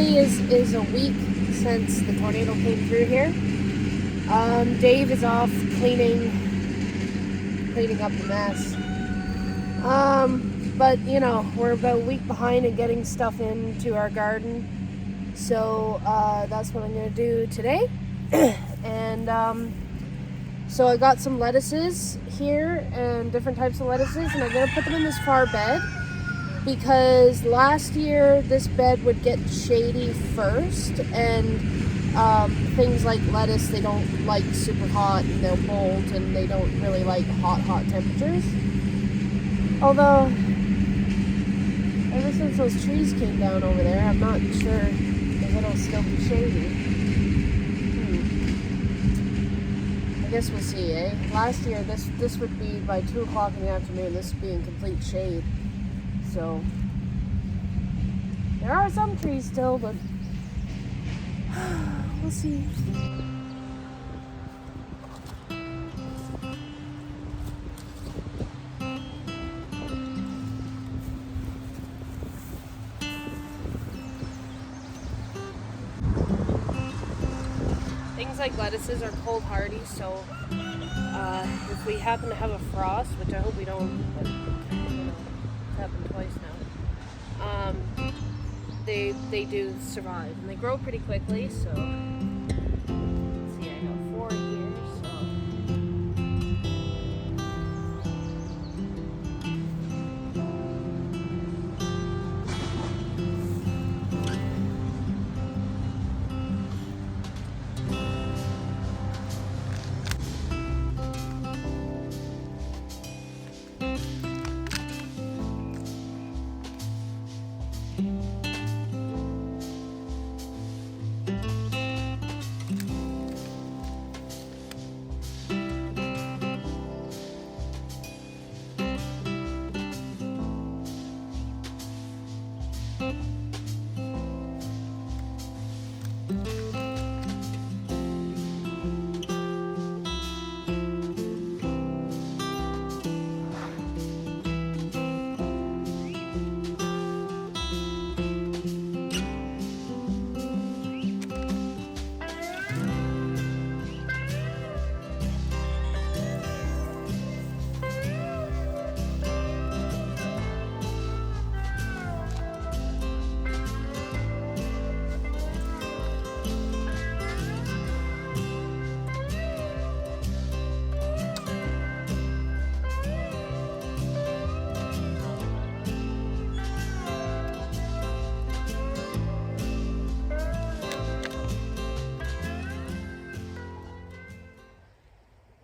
today is a week since the tornado came through here. Dave is off cleaning up the mess. But you know, we're about a week behind in getting stuff into our garden. So that's what I'm going to do today. And so I got some lettuces here and different types of lettuces, and I'm going to put them in this far bed because last year this bed would get shady first, and things like lettuce, they don't like super hot and they'll bolt, and they don't really like hot temperatures. Although ever since those trees came down over there, I'm not sure if it'll still be shady. I guess we'll see, eh? Last year, this would be by 2 o'clock in the afternoon. This would be in complete shade. So, there are some trees still, but we'll see. Things like lettuces are cold hardy, so if we happen to have a frost, which I hope we don't, but you know, it's happened twice now, they do survive, and they grow pretty quickly, so let's see, I got 4 here, so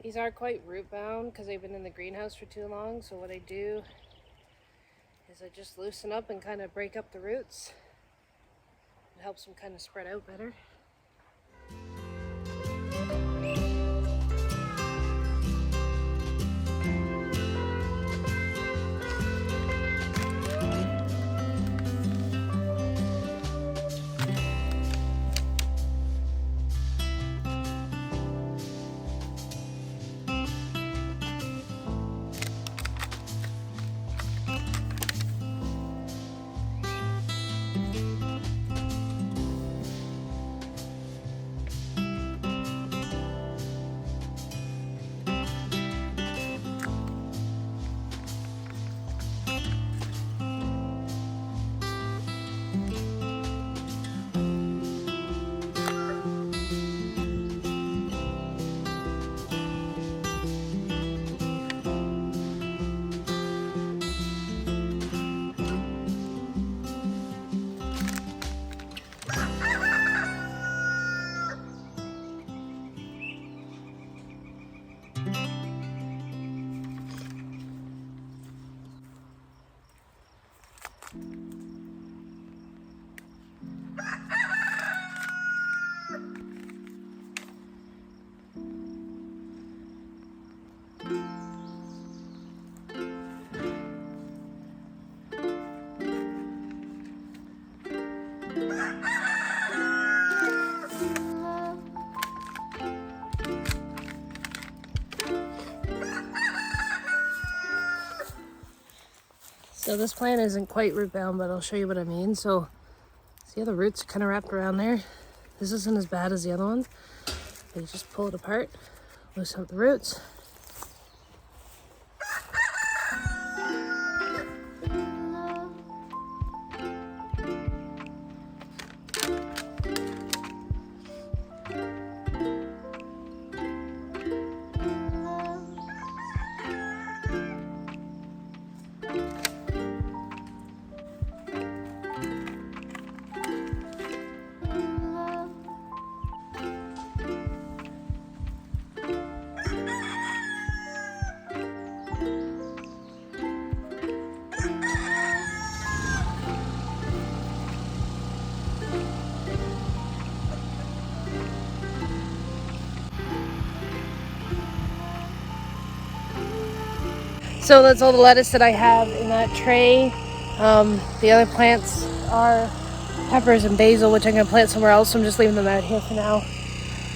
these are quite root bound because they've been in the greenhouse for too long. So what I do is I just loosen up and kind of break up the roots. It helps them kind of spread out better. So this plant isn't quite root bound, but I'll show you what I mean. So, see See how the roots are kind of wrapped around there? This isn't as bad as the other ones. But you just pull it apart, loosen up the roots. So that's all the lettuce that I have in that tray. The other plants are peppers and basil, which I'm going to plant somewhere else. So I'm just leaving them out here for now.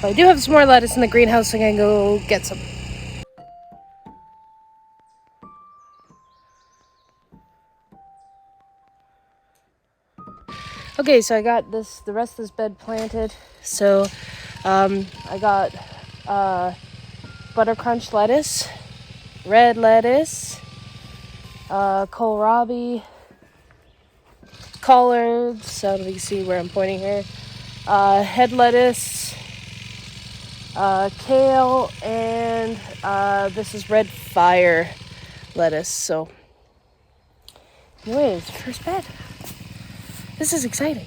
But I do have some more lettuce in the greenhouse, so I'm going to go get some. Okay, so I got the rest of this bed planted. So I got butter crunch lettuce, red lettuce, kohlrabi, collards, so you can see where I'm pointing here, head lettuce, kale, and this is red fire lettuce. So anyways, first bed. This is exciting.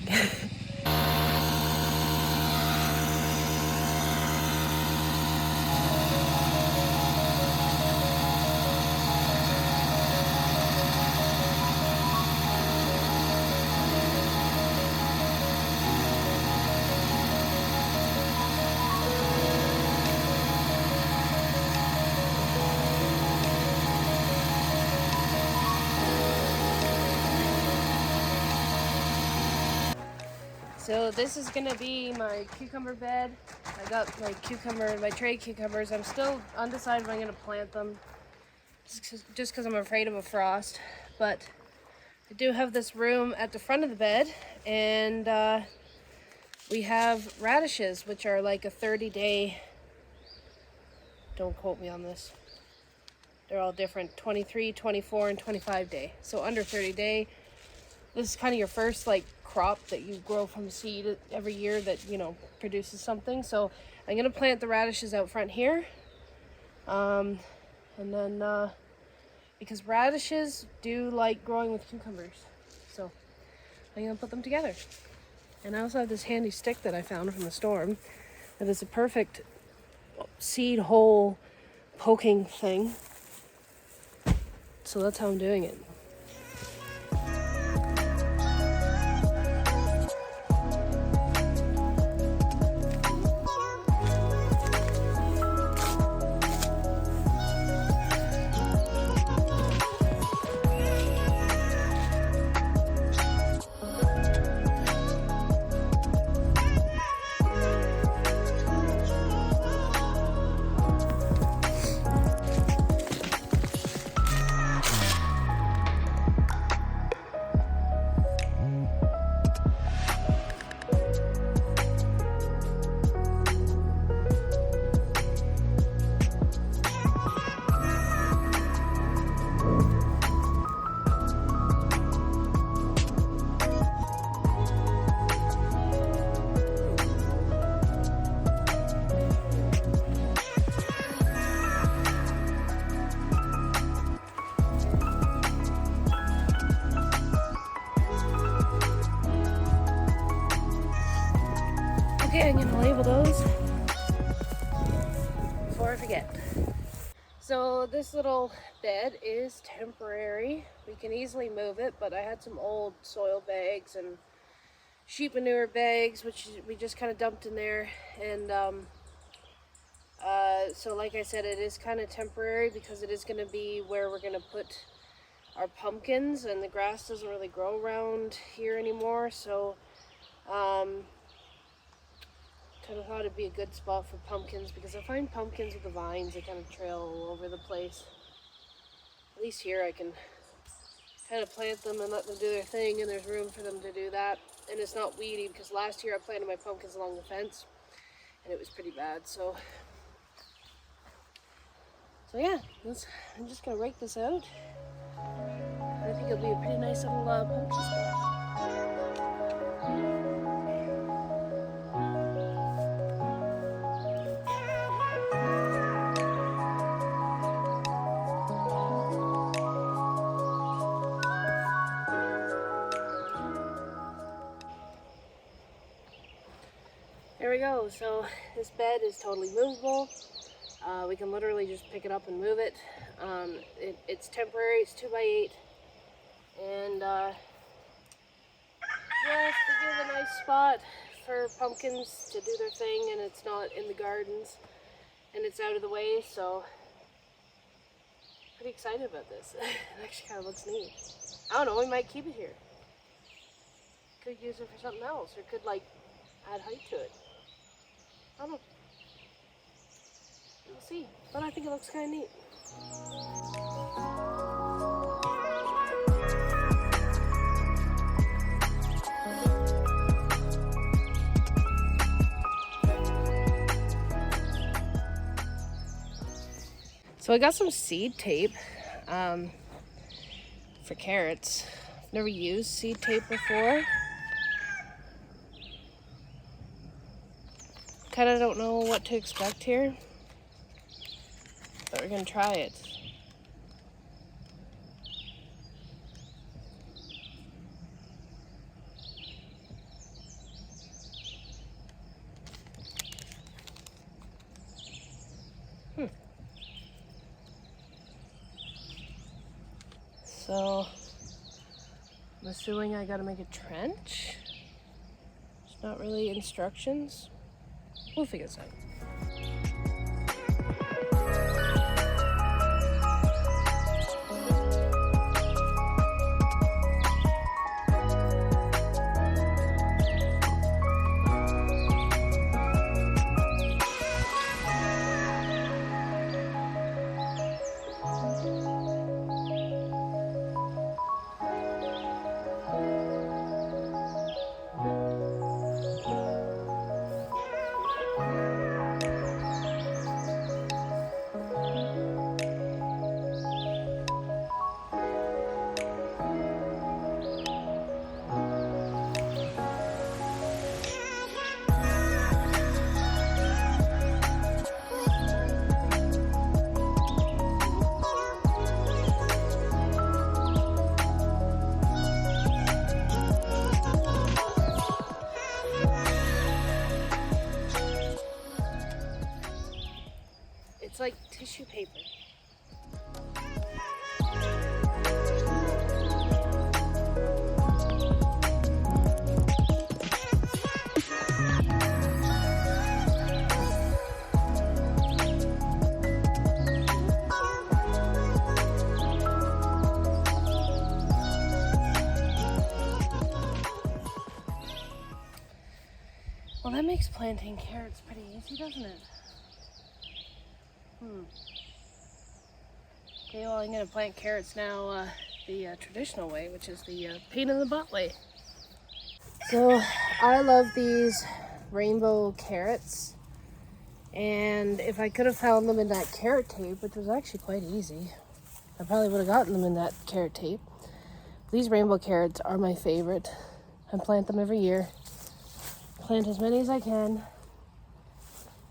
So this is gonna be my cucumber bed. I got my tray cucumbers. I'm still undecided when I'm gonna plant them, just because I'm afraid of a frost. But I do have this room at the front of the bed, and we have radishes, which are like a 30-day. Don't quote me on this. They're all different: 23, 24, and 25 day. So under 30 day. This is kind of your first like crop that you grow from seed every year that, you know, produces something. So I'm gonna plant the radishes out front here, and then because radishes do like growing with cucumbers, so I'm gonna put them together. And I also have this handy stick that I found from the storm that is a perfect seed hole poking thing. So that's how I'm doing it. Okay, I'm gonna label those before I forget. So this little bed is temporary. We can easily move it, but I had some old soil bags and sheep manure bags, which we just kind of dumped in there. And so like I said, it is kind of temporary because it is going to be where we're going to put our pumpkins, and the grass doesn't really grow around here anymore. So kind of thought it'd be a good spot for pumpkins, because I find pumpkins with the vines, they kind of trail all over the place. At least here I can kind of plant them and let them do their thing, and there's room for them to do that. And it's not weedy, because last year I planted my pumpkins along the fence and it was pretty bad. So yeah, I'm just gonna rake this out. I think it'll be a pretty nice little pumpkin spot. There we go. So this bed is totally movable. We can literally just pick it up and move it. It's temporary. It's 2x8, and just to give a nice spot for pumpkins to do their thing, and it's not in the gardens, and it's out of the way. So pretty excited about this. It actually kind of looks neat. I don't know. We might keep it here. Could use it for something else, or could like add height to it. I don't know. We'll see. But I think it looks kind of neat. So I got some seed tape for carrots. I've never used seed tape before. Kind of don't know what to expect here, but we're gonna try it. So I'm assuming I gotta make a trench. It's not really instructions. We'll figure this out. It's like tissue paper. Well, that makes planting carrots pretty easy, doesn't it? Okay, well, I'm going to plant carrots now the traditional way, which is the pain in the butt way. So I love these rainbow carrots, and if I could have found them in that carrot tape, which was actually quite easy, I probably would have gotten them in that carrot tape. These rainbow carrots are my favorite. I plant them every year. Plant as many as I can.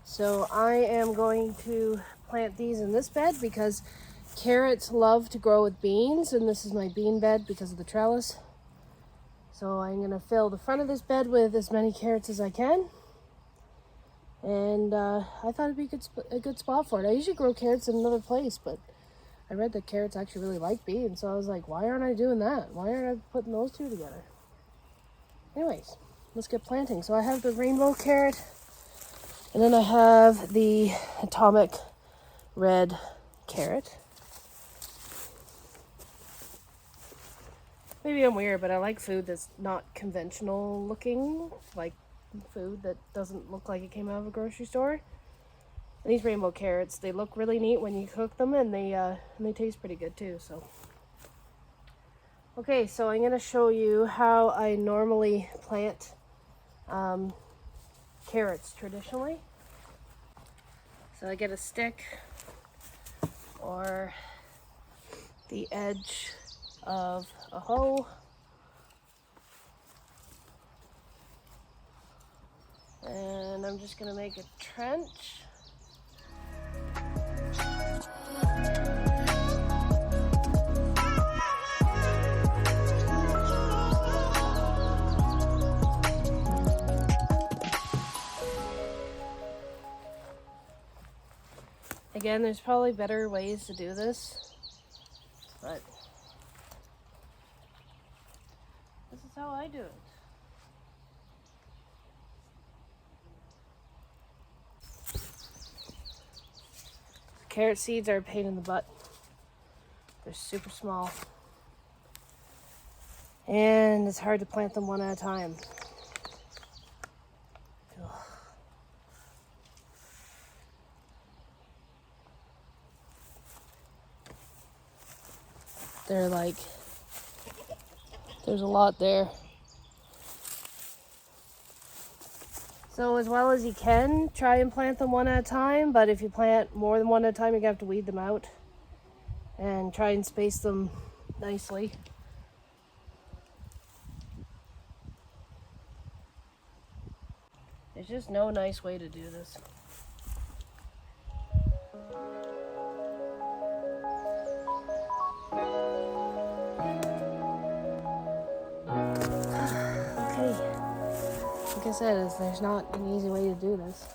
So I am going to plant these in this bed because carrots love to grow with beans, and this is my bean bed because of the trellis. So I'm going to fill the front of this bed with as many carrots as I can. And I thought it'd be a good spot for it. I usually grow carrots in another place, but I read that carrots actually really like beans. So I was like, why aren't I doing that? Why aren't I putting those two together? Anyways, let's get planting. So I have the rainbow carrot, and then I have the atomic red carrot. Maybe I'm weird, but I like food that's not conventional looking, like food that doesn't look like it came out of a grocery store. And these rainbow carrots, they look really neat when you cook them, and they taste pretty good too. So Okay, so I'm going to show you how I normally plant carrots traditionally. So I get a stick or the edge of a hoe, and I'm just going to make a trench. Again, there's probably better ways to do this, but this is how I do it. Carrot seeds are a pain in the butt. They're super small. And it's hard to plant them one at a time. Ugh. They're like, there's a lot there. So as well as you can, try and plant them one at a time, but if you plant more than one at a time, you're gonna have to weed them out and try and space them nicely. There's just no nice way to do this. Like I said, there's not an easy way to do this.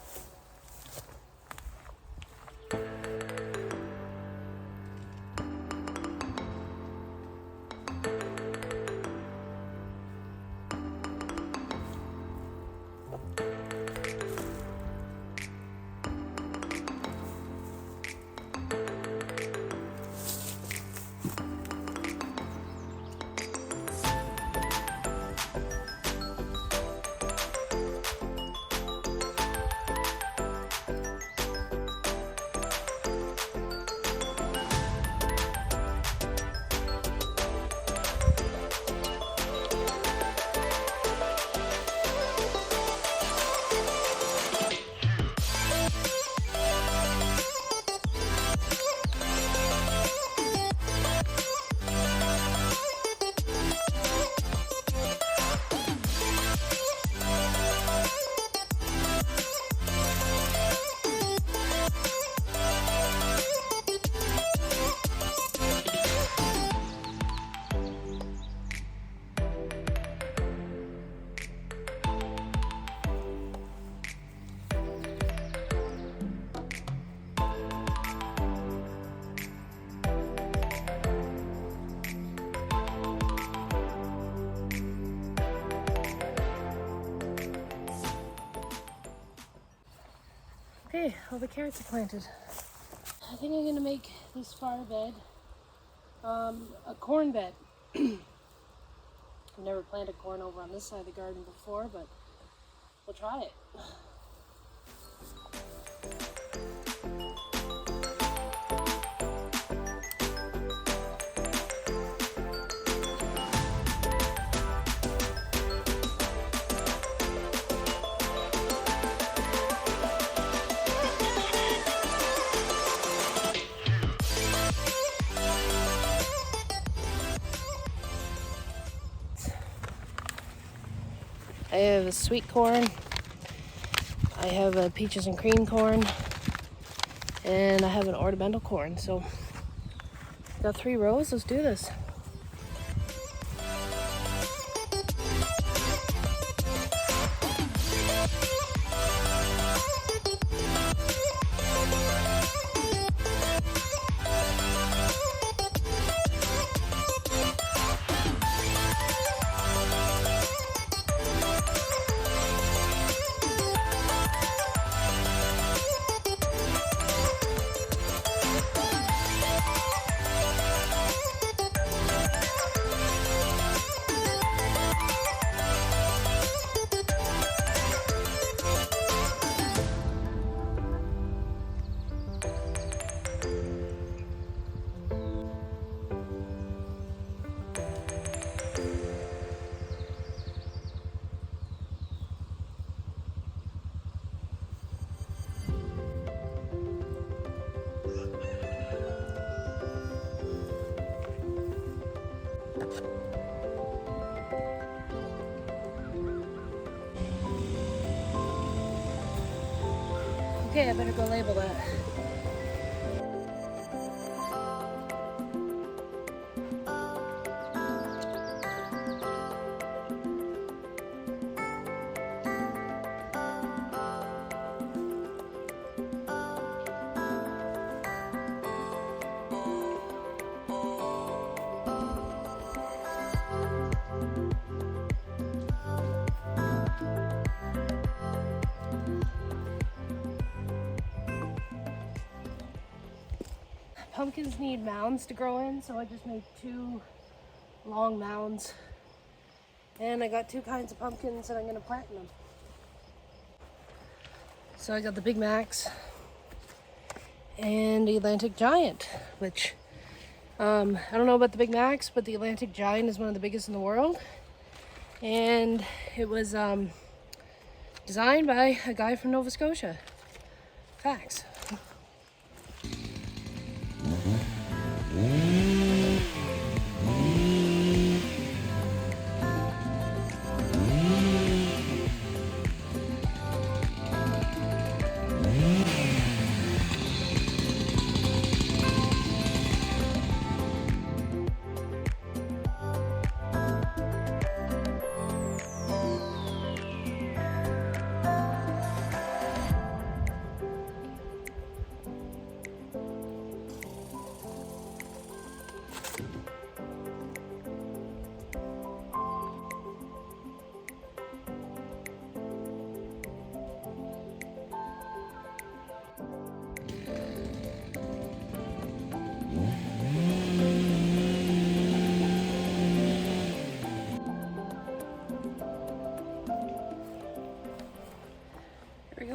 Okay, all the carrots are planted. I think I'm gonna make this far bed a corn bed. I've never planted corn over on this side of the garden before, but we'll try it. I have a sweet corn, I have a peaches and cream corn, and I have an ornamental corn. So got 3 rows, let's do this. Okay, I better go label that. Pumpkins need mounds to grow in, so I just made 2 long mounds. And I got 2 kinds of pumpkins that I'm going to plant in them. So I got the Big Macs and the Atlantic Giant, which I don't know about the Big Macs, but the Atlantic Giant is one of the biggest in the world. And it was designed by a guy from Nova Scotia. Facts.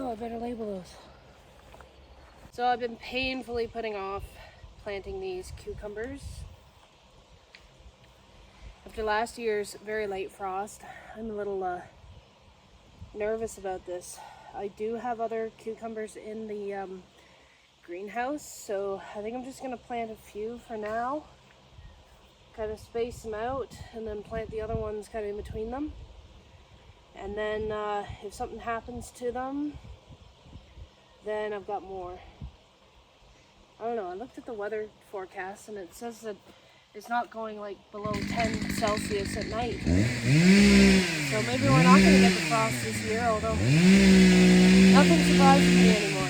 I better label those. So I've been painfully putting off planting these cucumbers. After last year's very late frost, I'm a little nervous about this. I do have other cucumbers in the greenhouse, so I think I'm just going to plant a few for now. Kind of space them out and then plant the other ones kind of in between them. And then if something happens to them, then I've got more. I don't know, I looked at the weather forecast and it says that it's not going like below 10 Celsius at night. So maybe we're not going to get the frost this year, although nothing surprises me anymore.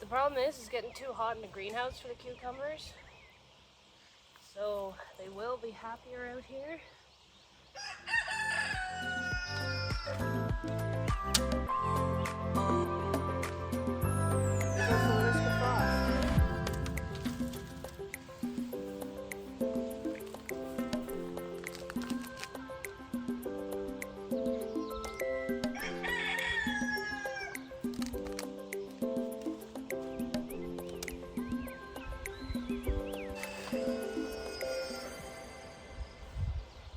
The problem is getting too hot in the greenhouse for the cucumbers. So they will be happier out here. There's also the risk of frost.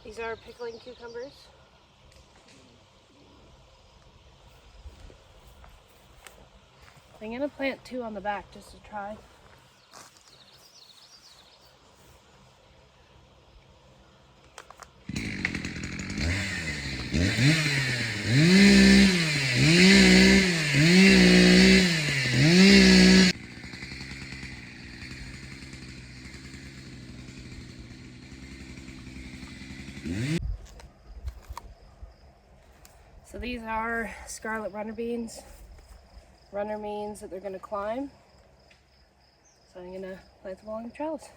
These are pickling cucumbers. I'm going to plant 2 on the back just to try. So these are Scarlet runner beans. Runner means that they're going to climb. So I'm going to plant them along the trellis.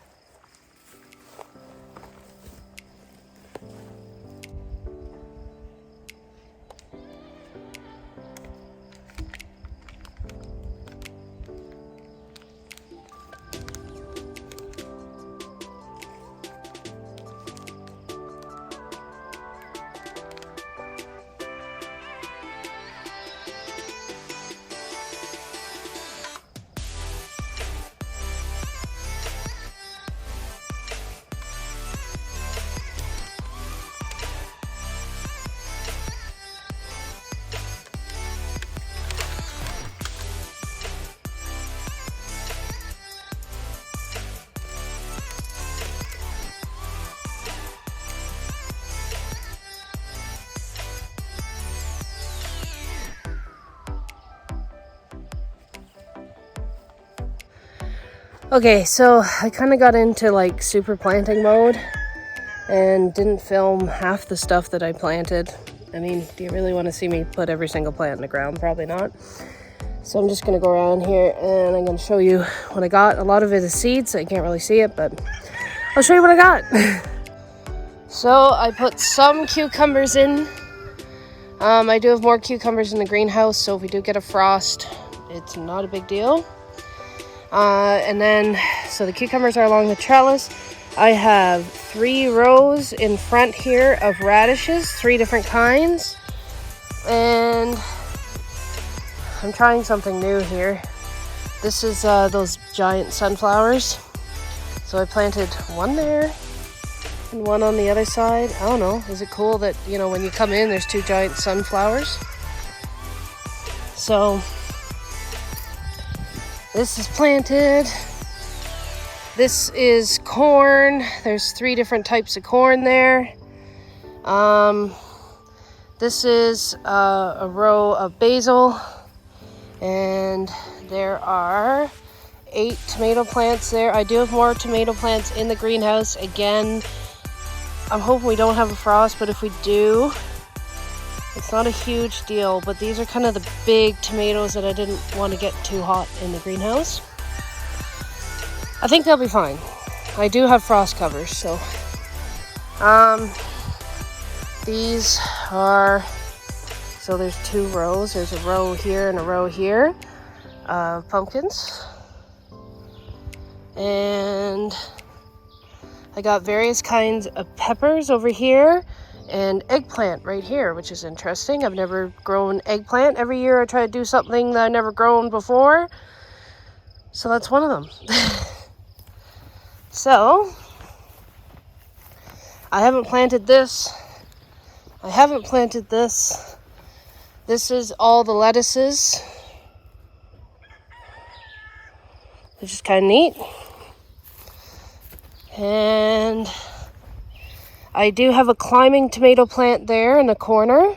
Okay, so I kind of got into like super planting mode and didn't film half the stuff that I planted. I mean, do you really want to see me put every single plant in the ground? Probably not. So I'm just going to go around here and I'm going to show you what I got. A lot of it is seeds, so you can't really see it, but I'll show you what I got. So I put some cucumbers in. I do have more cucumbers in the greenhouse, so if we do get a frost, it's not a big deal. And then, so the cucumbers are along the trellis. I have 3 rows in front here of radishes, 3 different kinds. And I'm trying something new here. This is those giant sunflowers. So I planted one there and one on the other side. I don't know, is it cool that, you know, when you come in, there's 2 giant sunflowers? So this is planted. This is corn. There's 3 different types of corn there. This is a row of basil, and there are 8 tomato plants there. I do have more tomato plants in the greenhouse. Again, I'm hoping we don't have a frost, but if we do, it's not a huge deal. But these are kind of the big tomatoes that I didn't want to get too hot in the greenhouse. I think they'll be fine. I do have frost covers, so these are, so there's 2 rows. There's a row here and a row here of pumpkins. And I got various kinds of peppers over here and eggplant right here, which is interesting. I've never grown eggplant. Every year I try to do something that I've never grown before. So that's one of them. So I haven't planted this. I haven't planted this. This is all the lettuces, which is kind of neat. And I do have a climbing tomato plant there in the corner.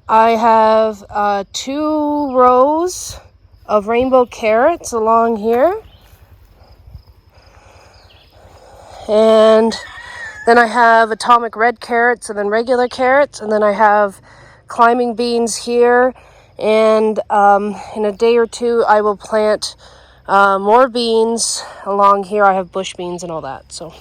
I have 2 rows of rainbow carrots along here. And then I have atomic red carrots and then regular carrots. And then I have climbing beans here. And in a day or 2, I will plant more beans along here. I have bush beans and all that. So